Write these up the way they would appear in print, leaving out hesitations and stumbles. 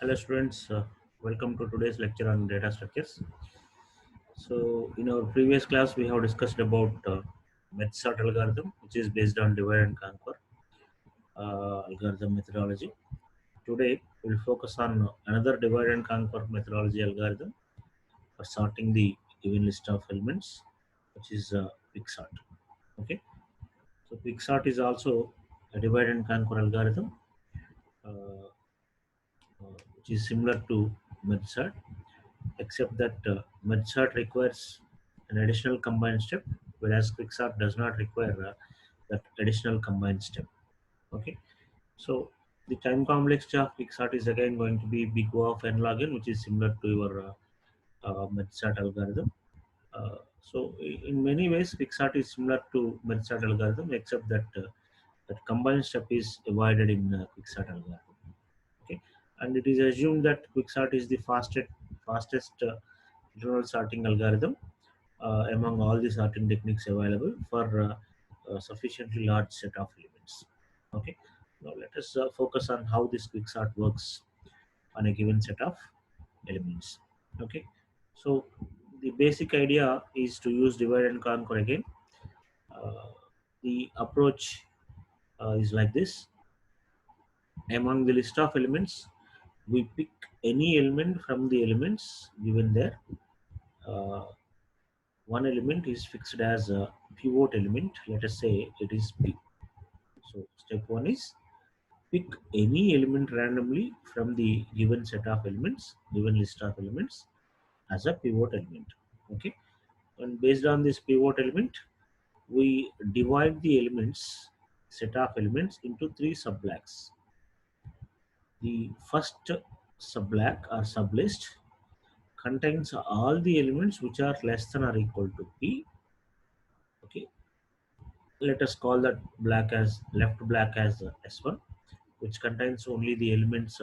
Hello students, welcome to today's lecture on data structures. So in our previous class we have discussed about METSAT algorithm, which is based on divide and conquer algorithm methodology. Today we'll focus on another divide and conquer methodology algorithm for sorting the given list of elements, which is Quicksort. Okay, so Quicksort is also a divide and conquer algorithm, uh, which is similar to METSAT, except that merge requires an additional combined step, whereas quicksort does not require that additional combined step. Okay, so the time complexity of quicksort is again going to be big O of n log n, which is similar to your merge algorithm. In many ways, quicksort is similar to merge algorithm, except that that combined step is avoided in quicksort algorithm. Okay, and it is assumed that quicksort is the fastest internal sorting algorithm among all the sorting techniques available for a sufficiently large set of elements. Okay, now let us focus on how this quicksort works on a given set of elements. Okay, so the basic idea is to use divide and conquer again. Uh, the approach is like this: among the list of elements, we pick any element from the elements given there. Uh, One element is fixed as a pivot element. Let us say it is P. So step one is pick any element randomly from the given set of elements, given list of elements as a pivot element. Okay. And based on this pivot element, we divide the elements, set of elements into three subblocks. The first subblock or sublist contains all the elements which are less than or equal to P. Okay, let us call that black as left black as S1, which contains only the elements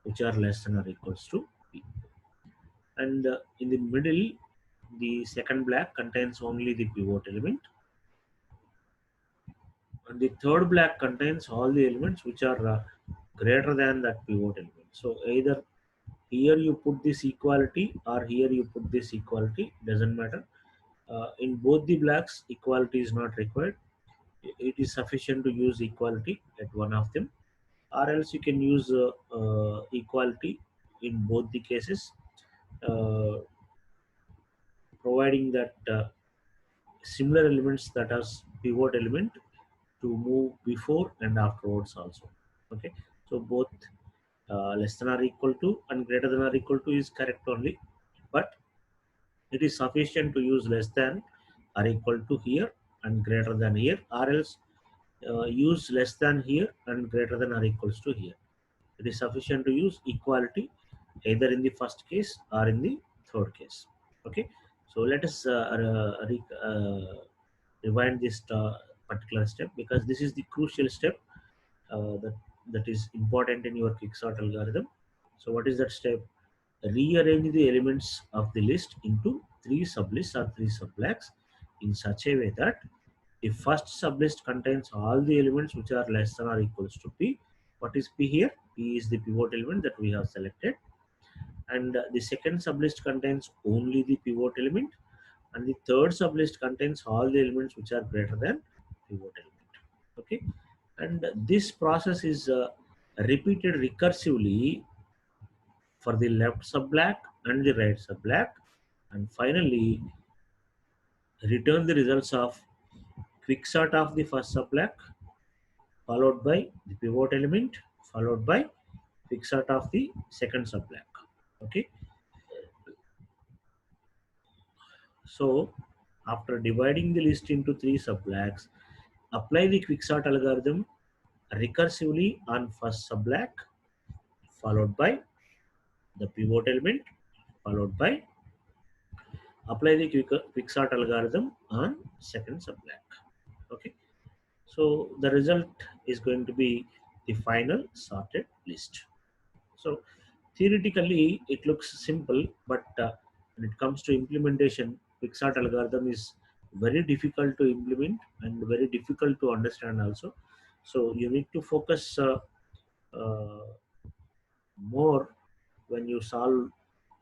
which are less than or equals to P. And in the middle, the second black contains only the pivot element, and the third black contains all the elements which are greater than that pivot element. So either here you put this equality or here you put this equality, doesn't matter. In both the blacks, equality is not required. It is sufficient to use equality at one of them, or else you can use equality in both the cases, uh, providing that similar elements that are pivot element to move before and afterwards also. Okay, so both less than or equal to and greater than or equal to is correct only, but it is sufficient to use less than or equal to here and greater than here, or else use less than here and greater than or equals to here. It is sufficient to use equality either in the first case or in the third case. Okay, so let us rewind this particular step, because this is the crucial step that is important in your quicksort algorithm. So what is that step? Rearrange the elements of the list into three sublists or three subblocks in such a way that the first sublist contains all the elements which are less than or equals to P. What is P here? P is the pivot element that we have selected. And the second sublist contains only the pivot element. And the third sublist contains all the elements which are greater than pivot element. Okay. And this process is repeated recursively for the left subblock and the right subblock. And finally, return the results of quicksort of the first subblock, followed by the pivot element, followed by quicksort of the second subblock. Okay, so after dividing the list into three subblocks, apply the quicksort algorithm recursively on first subblock, followed by the pivot element, followed by apply the quicksort algorithm on second subblock. Okay, so the result is going to be the final sorted list. So theoretically it looks simple, but when it comes to implementation, quicksort algorithm is very difficult to implement and very difficult to understand also. So you need to focus uh, more when you solve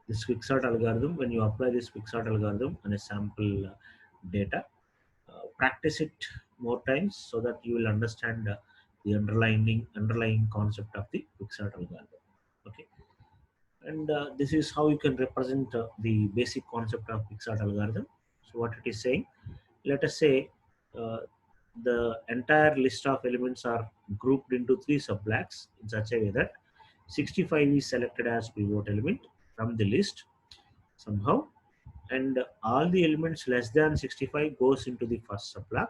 this quicksort algorithm, when you apply this quicksort algorithm on a sample data, practice it more times so that you will understand the underlying concept of the quicksort algorithm. Okay, and this is how you can represent the basic concept of quicksort algorithm. So what it is saying, let us say uh, the entire list of elements are grouped into three subblocks in such a way that 65 is selected as pivot element from the list somehow, and all the elements less than 65 goes into the first subblock.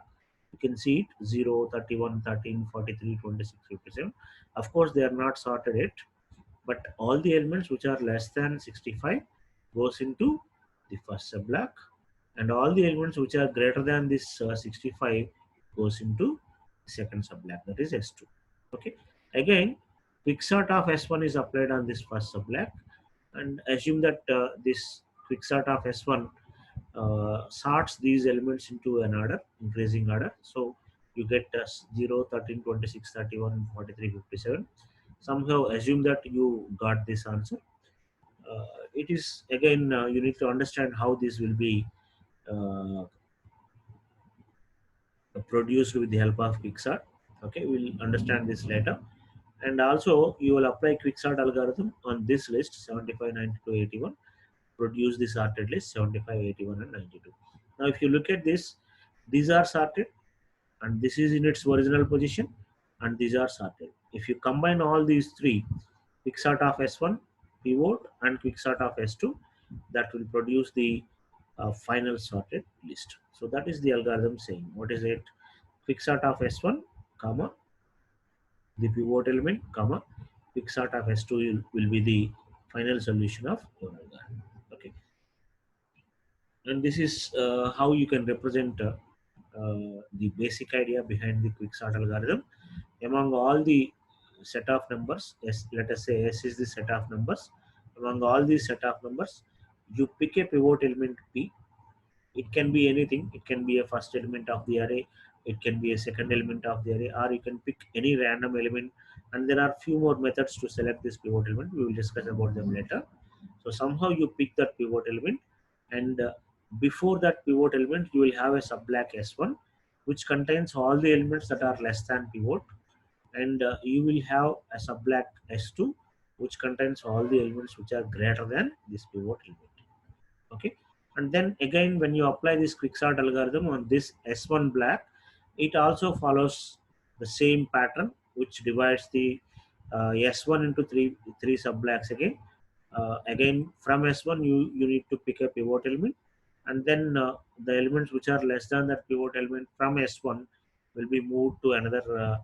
You can see it 0, 31, 13, 43, 26, 57. Of course they are not sorted yet, but all the elements which are less than 65 goes into the first subblock, and all the elements which are greater than this 65 goes into the second subblock, that is S2. Okay, again quicksort of S1 is applied on this first subblock, and assume that this quicksort of S1 sorts these elements into an order, increasing order. So you get 0, 13, 26, 31, 43, 57. Somehow assume that you got this answer. It is again, you need to understand how this will be uh, produced with the help of quicksort. Okay, we'll understand this later. And also you will apply quicksort algorithm on this list 75, 92, 81, produce the sorted list 75, 81, and 92. Now if you look at this, these are sorted and this is in its original position, and these are sorted. If you combine all these three, quicksort of S1, pivot, and quicksort of S2, that will produce the final sorted list. So that is the algorithm saying. What is it? Quicksort of S1, comma, the pivot element, comma, quicksort of S2 will be the final solution of your algorithm. Okay, and this is how you can represent the basic idea behind the quicksort algorithm. Among all the set of numbers, S, let us say S is the set of numbers. Among all these set of numbers, you pick a pivot element P. It can be anything. It can be a first element of the array. It can be a second element of the array, or you can pick any random element. And there are few more methods to select this pivot element. We will discuss about them later. So somehow you pick that pivot element, and before that pivot element, you will have a subblock S1, which contains all the elements that are less than pivot, and you will have a subblock S2, which contains all the elements which are greater than this pivot element. Okay, and then again when you apply this quicksort algorithm on this S1 block, it also follows the same pattern, which divides the S1 into three subblocks again. Again from S1 you need to pick a pivot element, and then the elements which are less than that pivot element from S1 will be moved to another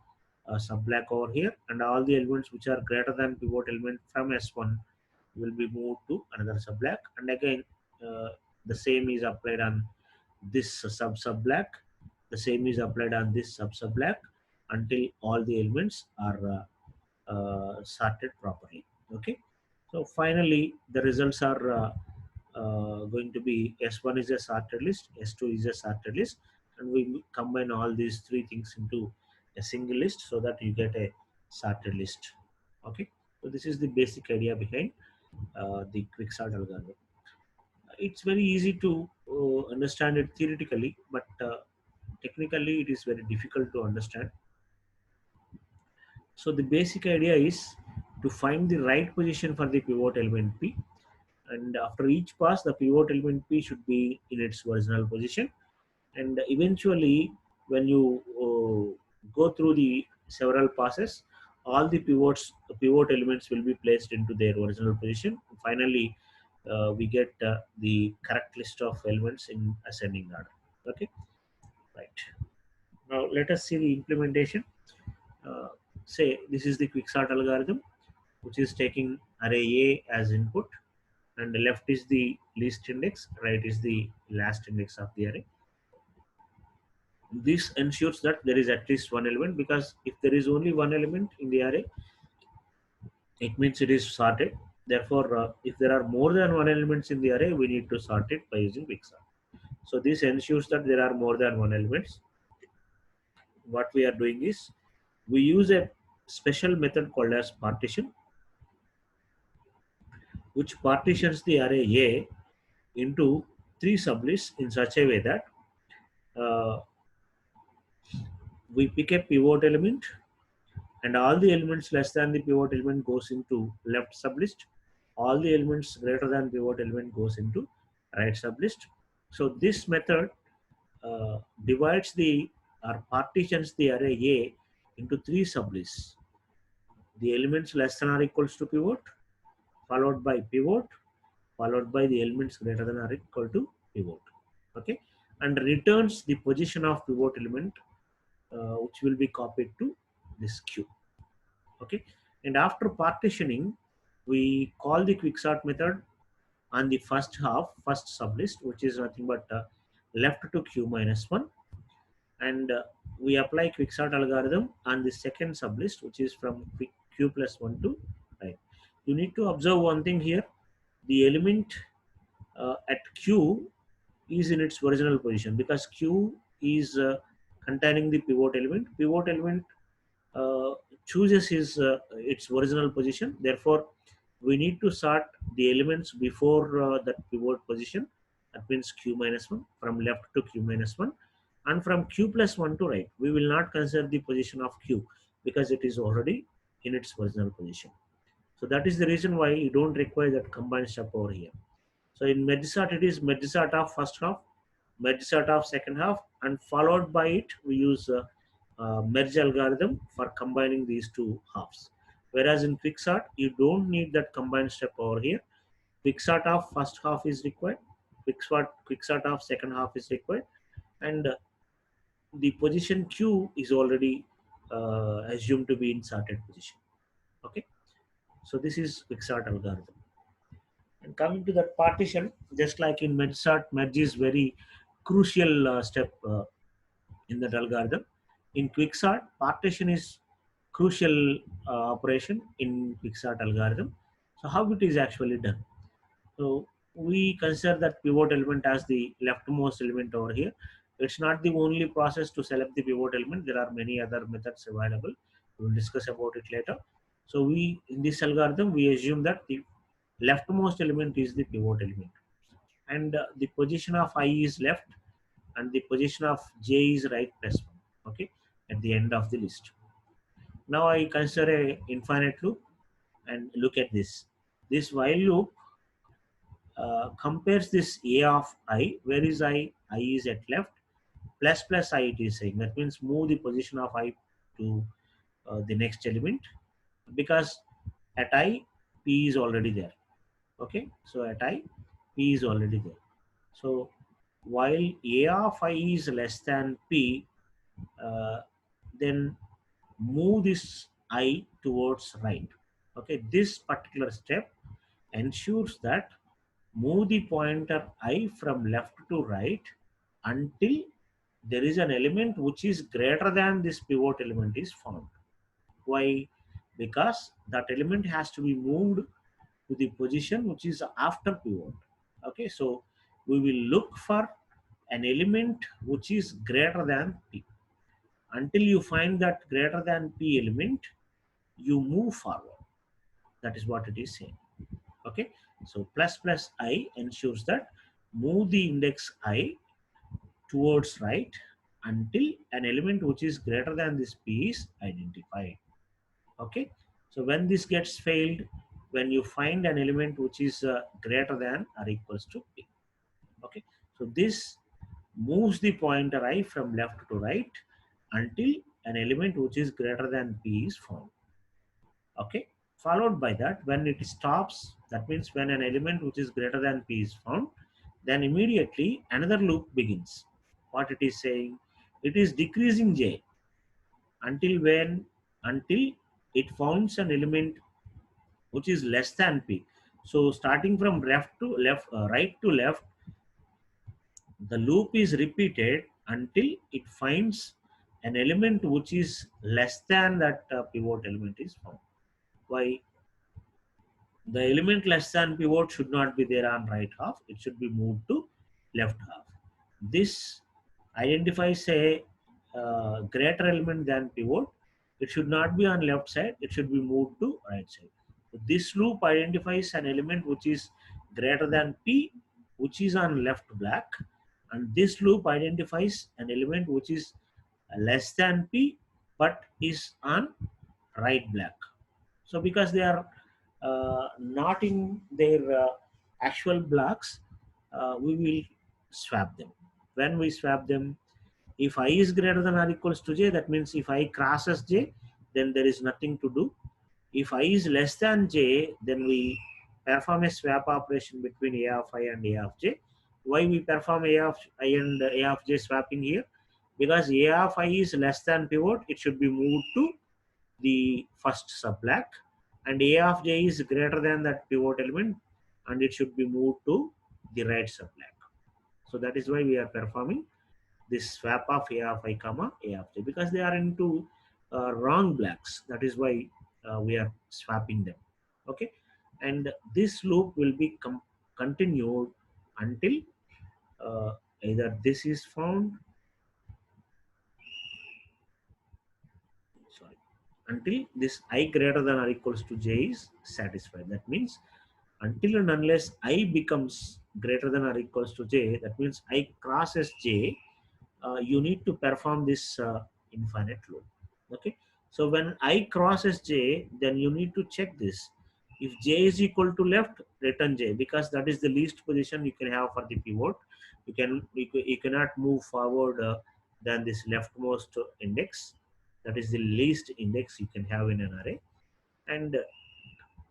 subblock over here, and all the elements which are greater than pivot element from S1 will be moved to another subblock, and again uh, the same is applied on this subblock, the same is applied on this subblock until all the elements are sorted properly. Okay, so finally the results are going to be S1 is a sorted list, S2 is a sorted list, and we combine all these three things into a single list so that you get a sorted list. Okay, so this is the basic idea behind the quicksort algorithm. It's very easy to understand it theoretically, but technically it is very difficult to understand. So the basic idea is to find the right position for the pivot element P, and after each pass the pivot element P should be in its original position, and eventually when you go through the several passes, all the pivot elements will be placed into their original position. Finally we get the correct list of elements in ascending order. Okay, right. Now let us see the implementation. uh, Say this is the quicksort algorithm, which is taking array A as input, and left is the least index, right is the last index of the array. This ensures that there is at least one element, because if there is only one element in the array, it means it is sorted. Therefore if there are more than one elements in the array, we need to sort it by using quicksort. So this ensures that there are more than one elements. What we are doing is we use a special method called as partition. which partitions the array A into three sublists in such a way that uh, we pick a pivot element and all the elements less than the pivot element goes into left sublist. All the elements greater than pivot element goes into right sublist. So this method divides the or partitions the array A into three sublists. The elements less than or equals to pivot, followed by pivot, followed by the elements greater than or equal to pivot. Okay, and returns the position of pivot element, which will be copied to this queue. Okay, and after partitioning, we call the quicksort method on the first half, first sublist, which is nothing but left to q minus 1, and we apply quicksort algorithm on the second sublist, which is from q plus 1 to right. You need to observe one thing here. The element at q is in its original position because q is containing the pivot element. Pivot element uh, chooses its original position. Therefore, we need to sort the elements before that pivot position. That means q minus 1 from left to q minus 1, and from q plus 1 to right. We will not consider the position of q because it is already in its original position. So that is the reason why you don't require that combined step over here. So in merge sort, it is merge sort of first half, merge sort of second half, and followed by it, we use merge algorithm for combining these two halves. Whereas in quicksort, you don't need that combined step over here. Quicksort of first half is required, quicksort of second half is required, and the position Q is already assumed to be in sorted position. Okay, so this is quicksort algorithm. And coming to that partition, just like in MedSort, merge is very crucial step in that algorithm. In Quicksort, partition is crucial operation in Quicksort algorithm. So how it is actually done? So we consider that pivot element as the leftmost element over here. It's not the only process to select the pivot element. There are many other methods available. We'll discuss about it later. So we in this algorithm we assume that the leftmost element is the pivot element, and the position of I is left and the position of j is right plus 1. Okay, at the end of the list. Now I consider a infinite loop and look at this while loop compares this a of I. Where is I is at left, plus I it is saying. That means move the position of I to the next element, because at I p is already there. Okay, so at I p is already there. So while a of I is less than p, uh, then move this I towards right. Okay, this particular step ensures that move the pointer I from left to right until there is an element which is greater than this pivot element is found. Why? Because that element has to be moved to the position which is after pivot. Okay, so we will look for an element which is greater than p. Until you find that greater than p element, you move forward. That is what it is saying. Okay, so plus I ensures that move the index I towards right until an element which is greater than this p is identified. Okay, so when this gets failed, when you find an element which is greater than or equals to p. Okay, so this moves the pointer I from left to right until an element which is greater than p is found. Okay, followed by that, when it stops, that means when an element which is greater than p is found, then immediately another loop begins. What it is saying? It is decreasing j until it finds an element which is less than p. So starting from left to left, right to left, the loop is repeated until it finds an element which is less than that pivot element is found. Why? The element less than pivot should not be there on right half. It should be moved to left half. This identifies a greater element than pivot. It should not be on left side. It should be moved to right side. This loop identifies an element which is greater than P, which is on left black, and this loop identifies an element which is less than P but is on right black. So because they are not in their actual blocks, we will swap them. When we swap them, if I is greater than or equals to j, that means if I crosses j, then there is nothing to do. If I is less than j, then we perform a swap operation between a of I and a of j. Why we perform a of I and a of j swapping here? Because a of I is less than pivot, it should be moved to the first subblock, and a of j is greater than that pivot element, and it should be moved to the right subblock. So that is why we are performing this swap of a of I comma a of j, because they are into wrong blocks. That is why we are swapping them. Okay, and this loop will be continued until either this is found, sorry, until this I greater than or equals to j is satisfied. That means until and unless I becomes greater than or equals to j, that means I crosses j, you need to perform this infinite loop. Okay, so when I crosses j, then you need to check this. If j is equal to left, return j, because that is the least position you can have for the pivot. You cannot move forward than this leftmost index. That is the least index you can have in an array. And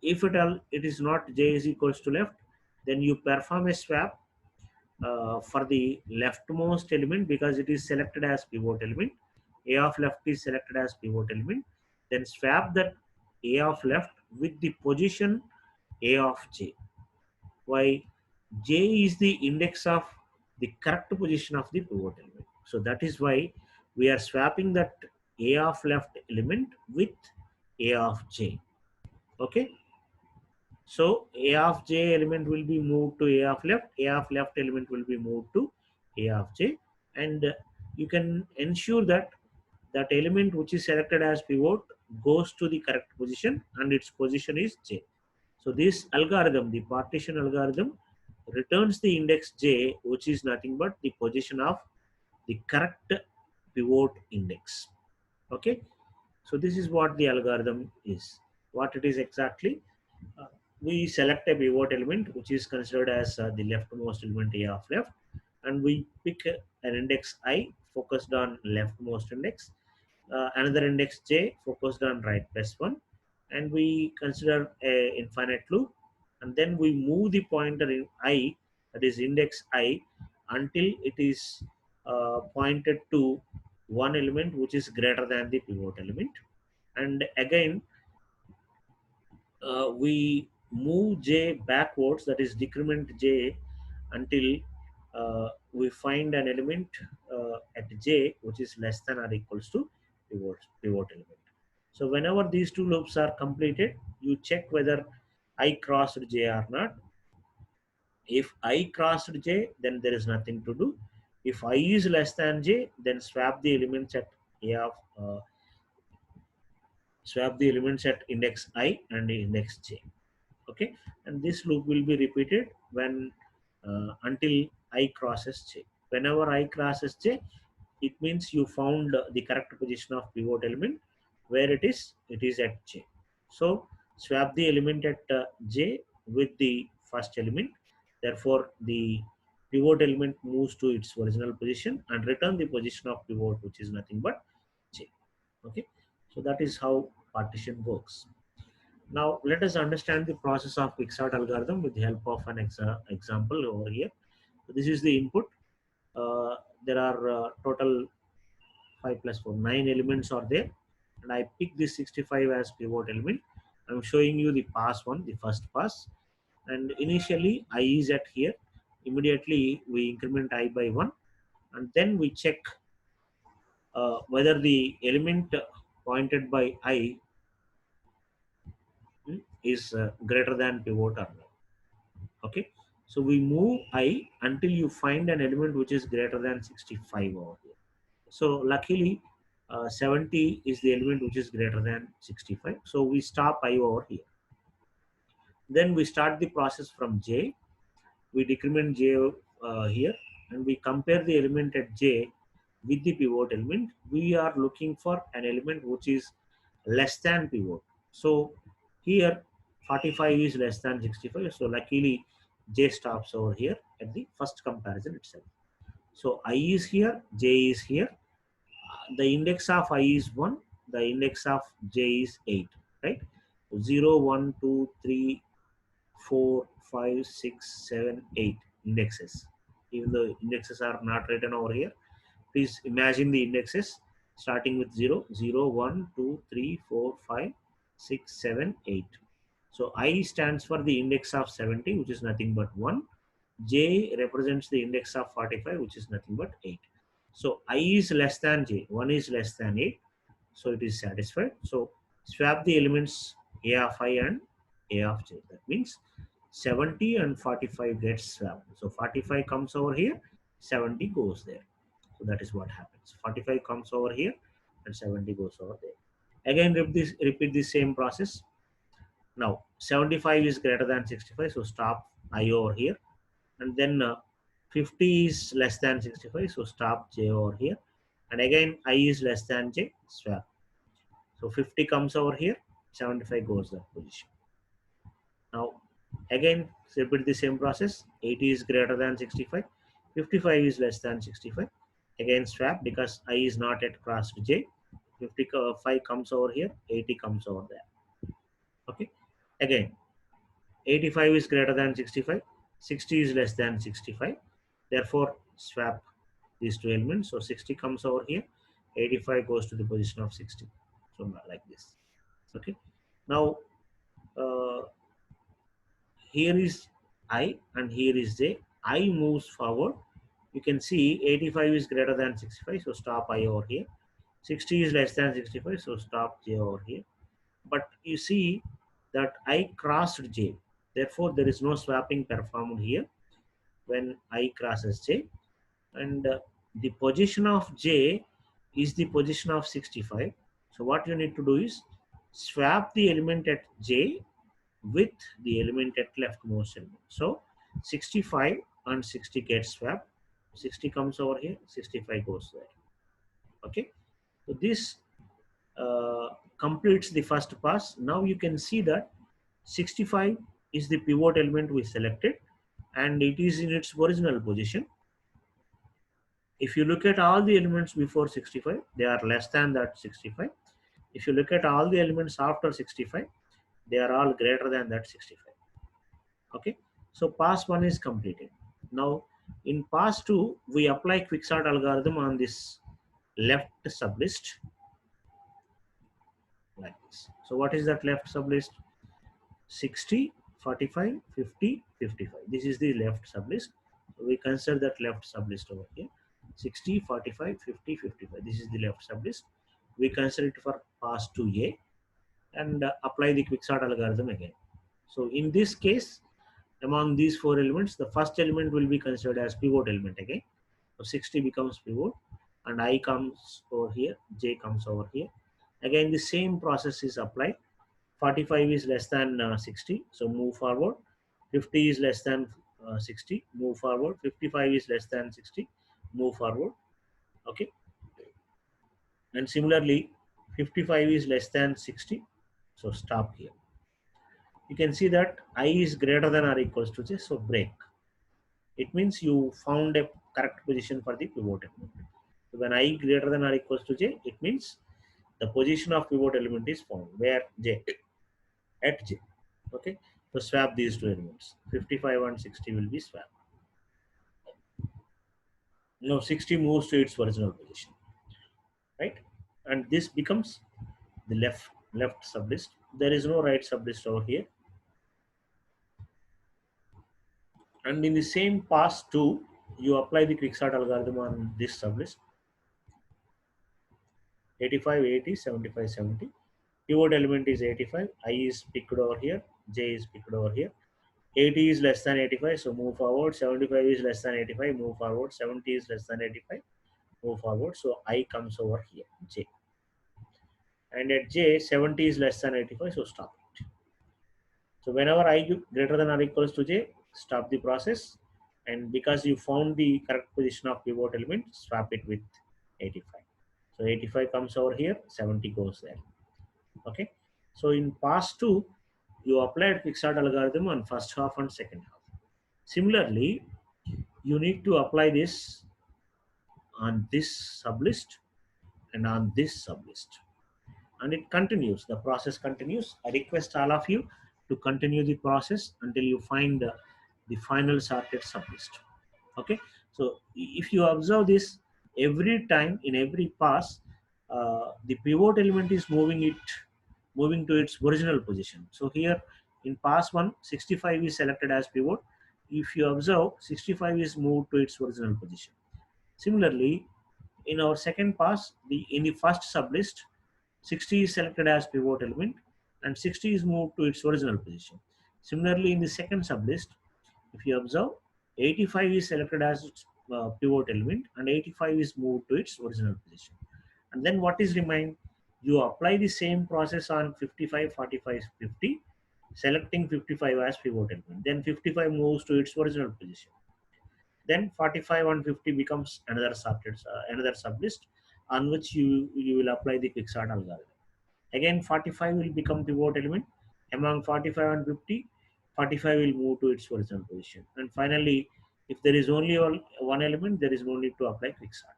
if at all it is not j is equals to left, then you perform a swap for the leftmost element, because it is selected as pivot element. A of left is selected as pivot element. Then swap that A of left with the position A of j. Why? J is the index of the correct position of the pivot element. So that is why we are swapping that A of left element with A of j. Okay. So A of j element will be moved to A of left, A of left element will be moved to A of j, and you can ensure that that element which is selected as pivot goes to the correct position, and its position is j. So this algorithm, the partition algorithm, returns the index j, which is nothing but the position of the correct pivot index. Okay, so this is what the algorithm is. What it is exactly? uh, we select a pivot element which is considered as the leftmost element A of left, and we pick an index I focused on leftmost index, another index j focused on right plus one, and we consider a infinite loop, and then we move the pointer in I, that is index I, until it is pointed to one element which is greater than the pivot element, and again we move j backwards, that is decrement j, until we find an element at j which is less than or equals to pivot element. So whenever these two loops are completed, you check whether I crossed j or not. If I crossed j, then there is nothing to do. If I is less than j, then uh, swap the elements at index I and index j. Okay, and this loop will be repeated when until I crosses j. Whenever I crosses j, it means you found the correct position of pivot element. Where it is at j. So swap the element at j with the first element. Therefore the pivot element moves to its original position and return the position of pivot, which is nothing but j. Okay, so that is how partition works. Now let us understand the process of Quicksort algorithm with the help of an example over here. So this is the input. There are total 5 plus 4, 9 elements are there, and I pick this 65 as pivot element. I'm showing you the pass one, the first pass, and initially I is at here. Immediately we increment I by 1, and then we check whether the element pointed by I is greater than pivot or not. Okay, so we move I until you find an element which is greater than 65 over here. So luckily 70 is the element which is greater than 65, so we stop I over here. Then we start the process from j. We decrement j here, and we compare the element at j with the pivot element. We are looking for an element which is less than pivot. So here 45 is less than 65. So luckily j stops over here at the first comparison itself. So I is here, j is here. The index of I is 1, the index of j is 8, right? 0, 1, 2, 3, 4, 5, 6, 7, 8 indexes. Even though indexes are not written over here, please imagine the indexes starting with 0, 0, 1, 2, 3, 4, 5, 6, 7, 8. So I stands for the index of 70, which is nothing but 1. J represents the index of 45, which is nothing but 8. So I is less than j, 1 is less than 8. So it is satisfied. So swap the elements a of I and a of j. That means 70 and 45 gets swapped. So 45 comes over here, 70 goes there. So that is what happens. 45 comes over here and 70 goes over there. Again, repeat this same process. Now 75 is greater than 65, so stop I over here. And then 50 is less than 65, so stop j over here. And again I is less than j, swap. So 50 comes over here, 75 goes that position. Now again repeat the same process. 80 is greater than 65, 55 is less than 65. Again swap because I is not yet crossed j. 55 comes over here, 80 comes over there. Okay. Again 85 is greater than 65, 60 is less than 65. Therefore swap these two elements. So 60 comes over here, 85 goes to the position of 60. So like this. Okay. Now uh, here is I and here is j. I moves forward. You can see 85 is greater than 65, so stop I over here. 60 is less than 65, so stop j over here. But you see that I crossed j. Therefore, there is no swapping performed here when I crosses j. And the position of j is the position of 65. So what you need to do is swap the element at j with the element at leftmost element. So 65 and 60 get swapped. 60 comes over here, 65 goes there. Okay. So this uh, completes the first pass. Now you can see that 65 is the pivot element we selected and it is in its original position. If you look at all the elements before 65, they are less than that 65. If you look at all the elements after 65, they are all greater than that 65. Okay, so pass 1 is completed. Now in pass 2, we apply quicksort algorithm on this left sublist like this. So what is that left sublist? 60, 45, 50, 55. This is the left sublist. So we consider that left sublist over here. 60, 45, 50, 55. This is the left sublist. We consider it for pass 2a and apply the quicksort algorithm again. So in this case, among these four elements, the first element will be considered as pivot element again. So 60 becomes pivot and I comes over here, j comes over here. Again, the same process is applied. 45 is less than 60, so move forward. 50 is less than 60, move forward. 55 is less than 60, move forward. Okay. And similarly, 55 is less than 60, so stop here. You can see that I is greater than or equals to j, so break. It means you found a correct position for the pivot element. So when I greater than or equals to j, it means the position of pivot element is found where j at j. Okay, so swap these two elements. 55 and 60 will be swapped. Now 60 moves to its original position, right? And this becomes the left sublist. There is no right sublist over here. And in the same pass 2, you apply the quicksort algorithm on this sublist. 85, 80, 75, 70. Pivot element is 85. I is picked over here. J is picked over here. 80 is less than 85, so move forward. 75 is less than 85, move forward. 70 is less than 85, move forward. So I comes over here, j. And at j, 70 is less than 85, so stop it. So whenever I greater than or equals to j, stop the process, and because you found the correct position of pivot element, swap it with 85. So 85 comes over here, 70 goes there. Okay. So in pass 2, you applied quicksort algorithm on first half and second half. Similarly, you need to apply this on this sublist and on this sublist. And it continues, the process continues. I request all of you to continue the process until you find the final sorted sublist. Okay. So if you observe this, every time in every pass, the pivot element is moving to its original position. So here in pass 1, 65 is selected as pivot. If you observe, 65 is moved to its original position. Similarly, in our second pass, in the first sublist, 60 is selected as pivot element and 60 is moved to its original position. Similarly, in the second sublist, if you observe, 85 is selected as its pivot element and 85 is moved to its original position. And then what is remain? You apply the same process on 55, 45, 50, selecting 55 as pivot element. Then 55 moves to its original position. Then 45 and 50 becomes another another sublist on which you will apply the quicksort algorithm. Again, 45 will become pivot element. Among 45 and 50, 45 will move to its original position. And finally, if there is only one element, there is no need to apply quicksort.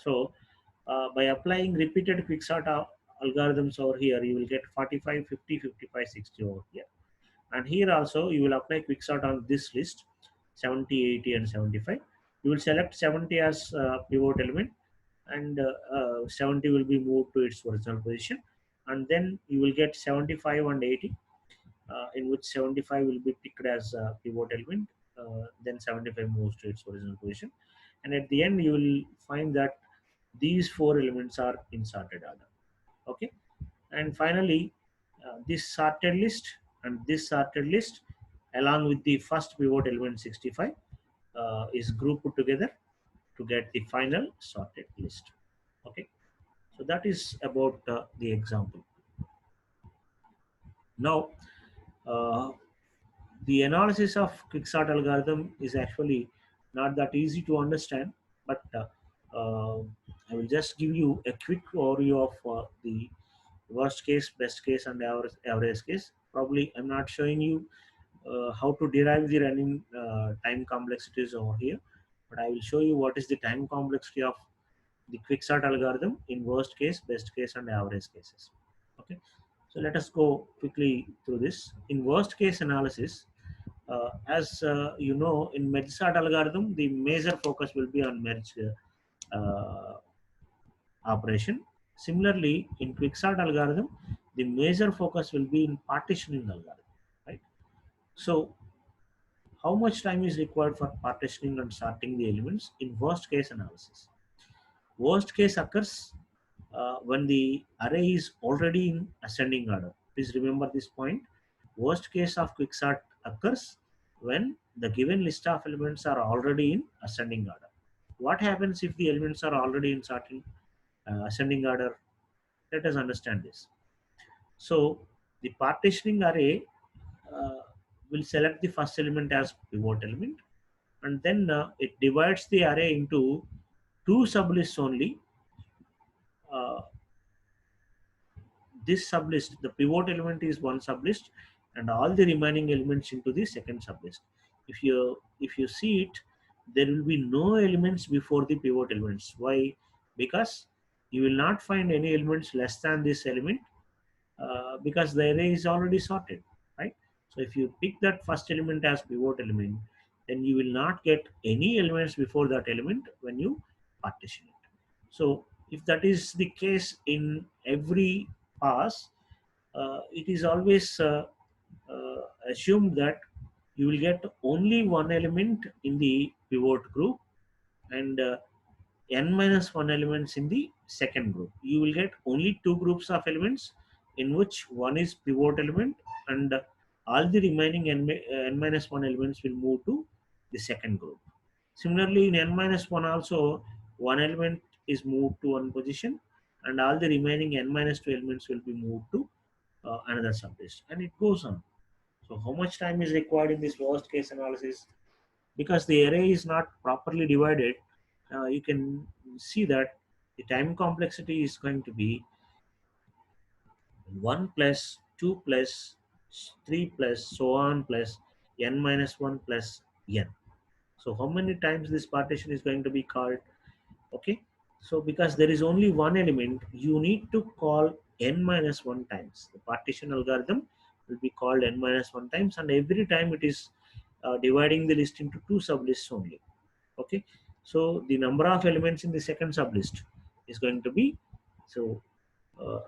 So, by applying repeated quicksort algorithms over here, you will get 45, 50, 55, 60 over here. And here also, you will apply quicksort on this list, 70, 80, and 75. You will select 70 as pivot element, and 70 will be moved to its original position, and then you will get 75 and 80, in which 75 will be picked as pivot element, then 75 moves to its original position, and at the end you will find that these four elements are in sorted order. Okay. And finally, this sorted list and this sorted list along with the first pivot element 65 is grouped together to get the final sorted list. Okay. So that is about the example. Now, uh, the analysis of quicksort algorithm is actually not that easy to understand, but I will just give you a quick overview of the worst case, best case, and average case. Probably I'm not showing you how to derive the running time complexities over here, but I will show you what is the time complexity of the quicksort algorithm in worst case, best case, and average cases. Okay, so let us go quickly through this. In worst case analysis, as you know, in merge sort algorithm, the major focus will be on merge operation. Similarly, in quicksort algorithm, the major focus will be in partitioning algorithm, right? So, how much time is required for partitioning and sorting the elements in worst case analysis? Worst case occurs when the array is already in ascending order. Please remember this point. Worst case of quicksort occurs when the given list of elements are already in ascending order. What happens if the elements are already in certain ascending order? Let us understand this. So the partitioning array uh, will select the first element as pivot element, and then it divides the array into two sublists only. Uh, this sublist, the pivot element is one sublist, and all the remaining elements into the second sublist. If you see it, there will be no elements before the pivot elements. Why? Because you will not find any elements less than this element, because the array is already sorted, right? So if you pick that first element as pivot element, then you will not get any elements before that element when you partition it. So if that is the case in every pass, it is always assumed that you will get only one element in the pivot group, and n minus 1 elements in the second group. You will get only two groups of elements in which one is pivot element, and all the remaining n minus 1 elements will move to the second group. Similarly, in n minus 1 also, one element is moved to one position, and all the remaining n minus 2 elements will be moved to another sublist, and it goes on. So how much time is required in this worst case analysis? Because the array is not properly divided, you can see that the time complexity is going to be 1 plus 2 plus 3 plus so on plus n minus 1 plus n. So how many times this partition is going to be called? Okay, so because there is only one element, you need to call n minus 1 times. The partition algorithm will be called n minus 1 times, and every time it is dividing the list into two sublists only. Okay, so the number of elements in the second sublist is going to be, so uh,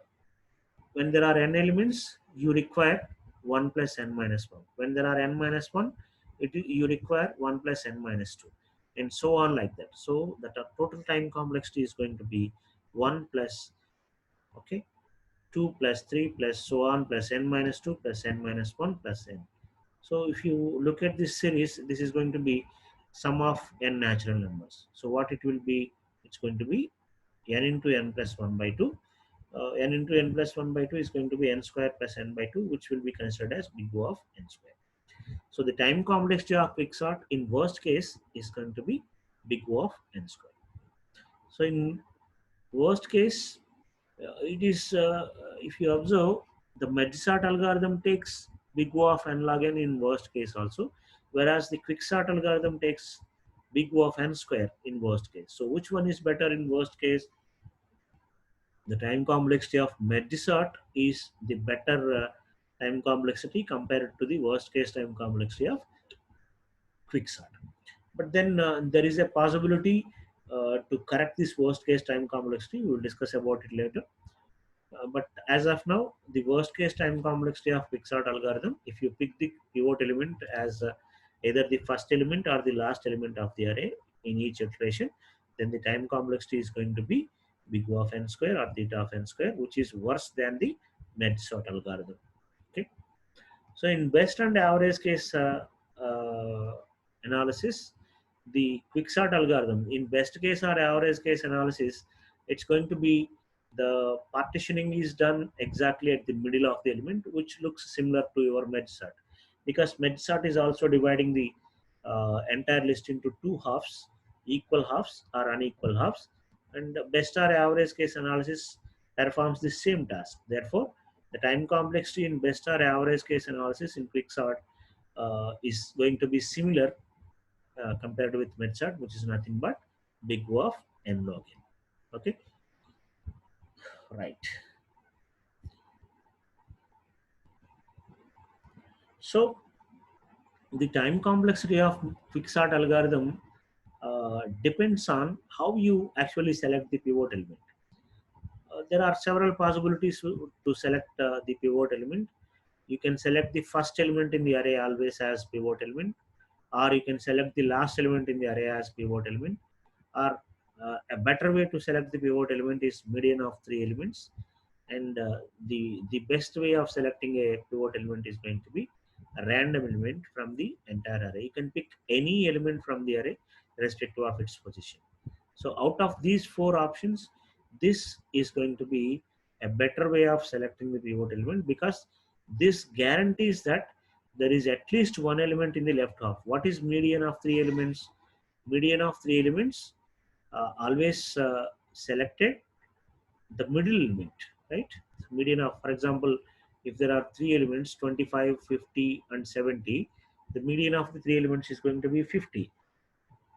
when there are n elements, you require 1 plus n minus 1. When there are n minus 1, you require 1 plus n minus 2, and so on like that. So the total time complexity is going to be 1 plus, okay, 2 plus 3 plus so on plus n minus 2 plus n minus 1 plus n. So if you look at this series, this is going to be sum of n natural numbers. So what it will be, it's going to be n into n plus 1 by 2. N into n plus 1 by 2 is going to be n square plus n by 2, which will be considered as big O of n square. So the time complexity of quicksort in worst case is going to be big O of n square. So in worst case, it is, if you observe, the merge sort algorithm takes big O of n log n in worst case also, whereas the quicksort algorithm takes big O of n square in worst case. So which one is better in worst case? The time complexity of merge sort is the better time complexity compared to the worst case time complexity of quicksort. But then there is a possibility to correct this worst case time complexity. We will discuss about it later. But as of now, the worst case time complexity of quicksort algorithm, if you pick the pivot element as either the first element or the last element of the array in each iteration, then the time complexity is going to be big O of n square or theta of n square, which is worse than the merge sort algorithm. Okay. So in best and average case analysis, the quicksort algorithm, in best case or average case analysis, it's going to be the partitioning is done exactly at the middle of the element, which looks similar to your merge sort, because merge sort is also dividing the entire list into two halves, equal halves or unequal halves, and best or average case analysis performs the same task. Therefore, the time complexity in best or average case analysis in quicksort is going to be similar compared with merge which is nothing but big O of n log n. Okay, right. So the time complexity of quicksort algorithm depends on how you actually select the pivot element. There are several possibilities to select the pivot element. You can select the first element in the array always as pivot element, or you can select the last element in the array as pivot element, or a better way to select the pivot element is median of three elements. And the best way of selecting a pivot element is going to be a random element from the entire array. You can pick any element from the array irrespective of its position. So out of these four options, this is going to be a better way of selecting the pivot element, because this guarantees that there is at least one element in the left half. What is median of three elements? Median of three elements always selected the middle element, right? Median of, for example, if there are three elements 25, 50, and 70, the median of the three elements is going to be 50.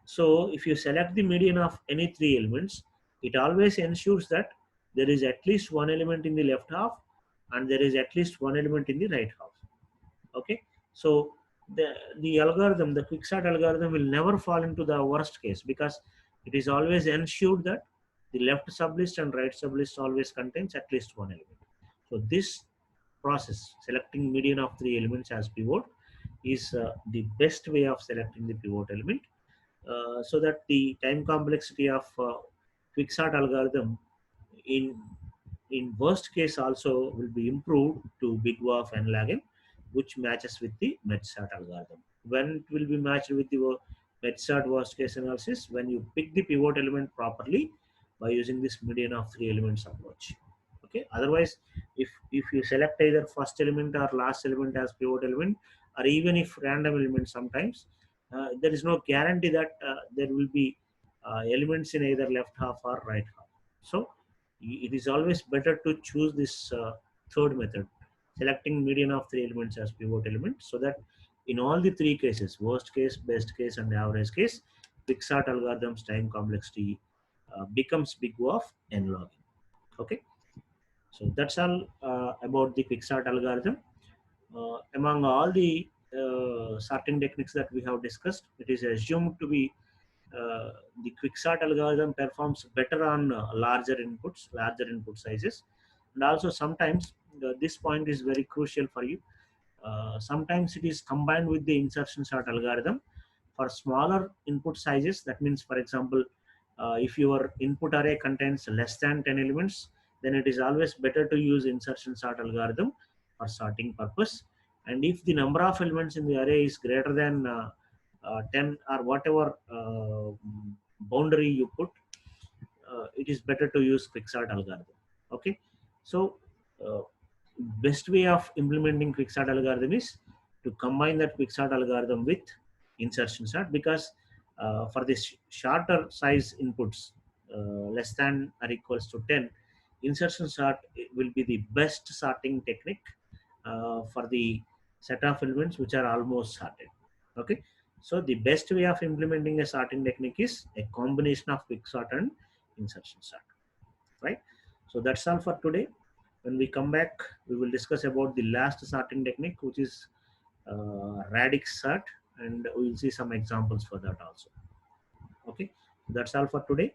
So if you select the median of any three elements, it always ensures that there is at least one element in the left half and there is at least one element in the right half. Okay, so the algorithm, the quicksort algorithm, will never fall into the worst case, because it is always ensured that the left sublist and right sublist always contains at least one element. So this process, selecting median of three elements as pivot, is the best way of selecting the pivot element, so that the time complexity of quicksort algorithm in worst case also will be improved to big O of n log n, which matches with the merge sort algorithm. When it will be matched with the merge sort worst case analysis? When you pick the pivot element properly by using this median of three elements approach. Okay, otherwise if you select either first element or last element as pivot element, or even if random element sometimes, there is no guarantee that there will be elements in either left half or right half. So it is always better to choose this third method, selecting median of three elements as pivot element, so that in all the three cases, worst case, best case, and average case, Quicksort algorithm's time complexity becomes big O of n log n. Okay, so that's all about the Quicksort algorithm. Among all the sorting techniques that we have discussed, it is assumed to be uh, the Quicksort algorithm performs better on larger input sizes, and also sometimes this point is very crucial for you. Sometimes it is combined with the insertion sort algorithm for smaller input sizes. That means, for example, if your input array contains less than 10 elements, then it is always better to use insertion sort algorithm for sorting purpose. And if the number of elements in the array is greater than 10 or whatever boundary you put, it is better to use Quicksort algorithm. Okay, so uh, best way of implementing Quicksort algorithm is to combine that Quicksort algorithm with insertion sort, because for this shorter size inputs, less than or equals to 10, insertion sort will be the best sorting technique for the set of elements which are almost sorted. Okay, so the best way of implementing a sorting technique is a combination of Quicksort and insertion sort, right? So that's all for today. When we come back, we will discuss about the last sorting technique, which is radix sort, and we will see some examples for that also. Okay, so that's all for today.